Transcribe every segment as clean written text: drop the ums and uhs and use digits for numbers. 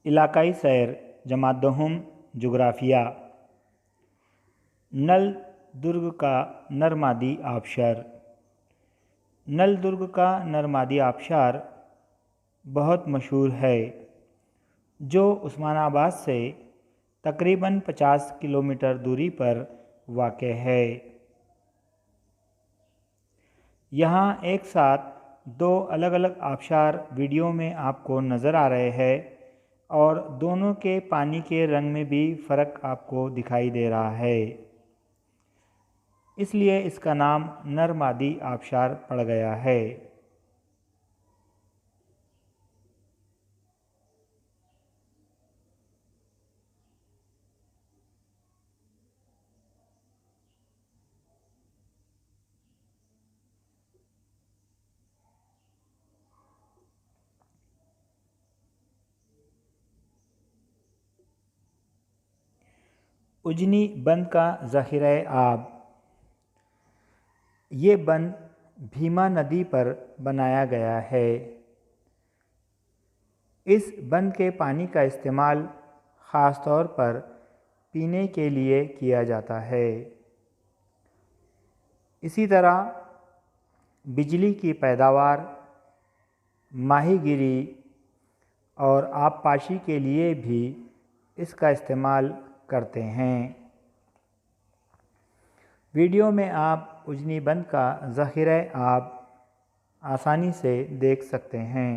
इलाकाई सैर जमात दोहम जुग्राफिया। नल दुर्ग का नरमादी आबशार। नल दुर्ग का नरमादी आबशार बहुत मशहूर है, जो उस्मानाबाद से तकरीबन 50 किलोमीटर दूरी पर वाक़ है। यहाँ एक साथ दो अलग अलग आबशार वीडियो में आपको नज़र आ रहे हैं और दोनों के पानी के रंग में भी फ़र्क आपको दिखाई दे रहा है, इसलिए इसका नाम नरमादी आबशार पड़ गया है। उजनी बंद का ज़ख़ीरा आब। ये बंद भीमा नदी पर बनाया गया है। इस बंद के पानी का इस्तेमाल ख़ास तौर पर पीने के लिए किया जाता है। इसी तरह बिजली की पैदावार, माहीगिरी और आबपाशी के लिए भी इसका इस्तेमाल करते हैं। वीडियो में आप उजनी बंद का ज़ख़ीरा आब आसानी से देख सकते हैं।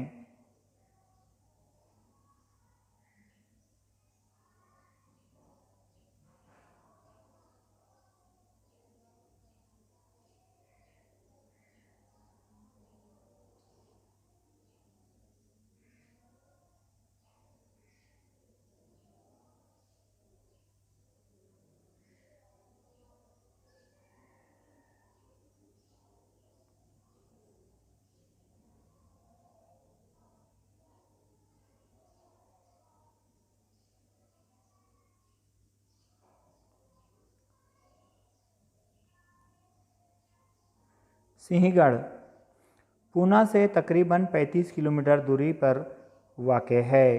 सिंहगढ़ पूना से तकरीबन 35 किलोमीटर दूरी पर वाक़ है।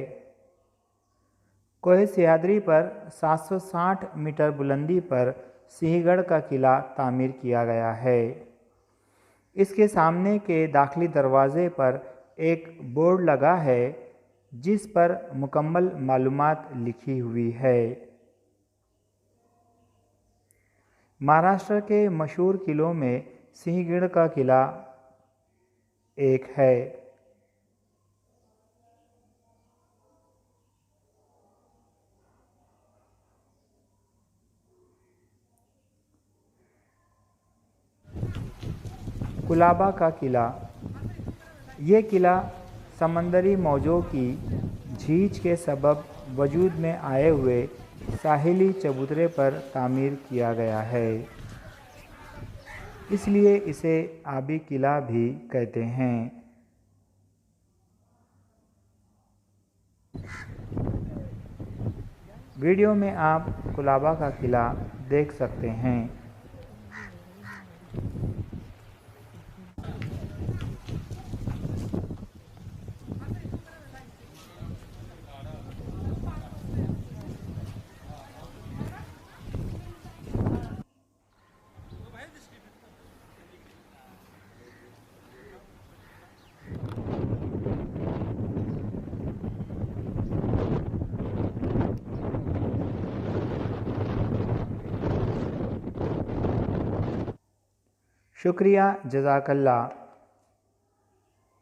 कोह सह्याद्री पर 760 मीटर बुलंदी पर सिंहगढ़ का किला तामीर किया गया है। इसके सामने के दाखिली दरवाज़े पर एक बोर्ड लगा है, जिस पर मुकम्मल मालूमात लिखी हुई है। महाराष्ट्र के मशहूर किलों में सिंहगढ़ का किला एक है। कुलाबा का किला। ये किला समंदरी मौजों की झीज के सबब वजूद में आए हुए साहिली चबूतरे पर तामीर किया गया है, इसलिए इसे आबी किला भी कहते हैं। वीडियो में आप कुलाबा का किला देख सकते हैं। शुक्रिया, जज़ाकल्लाह।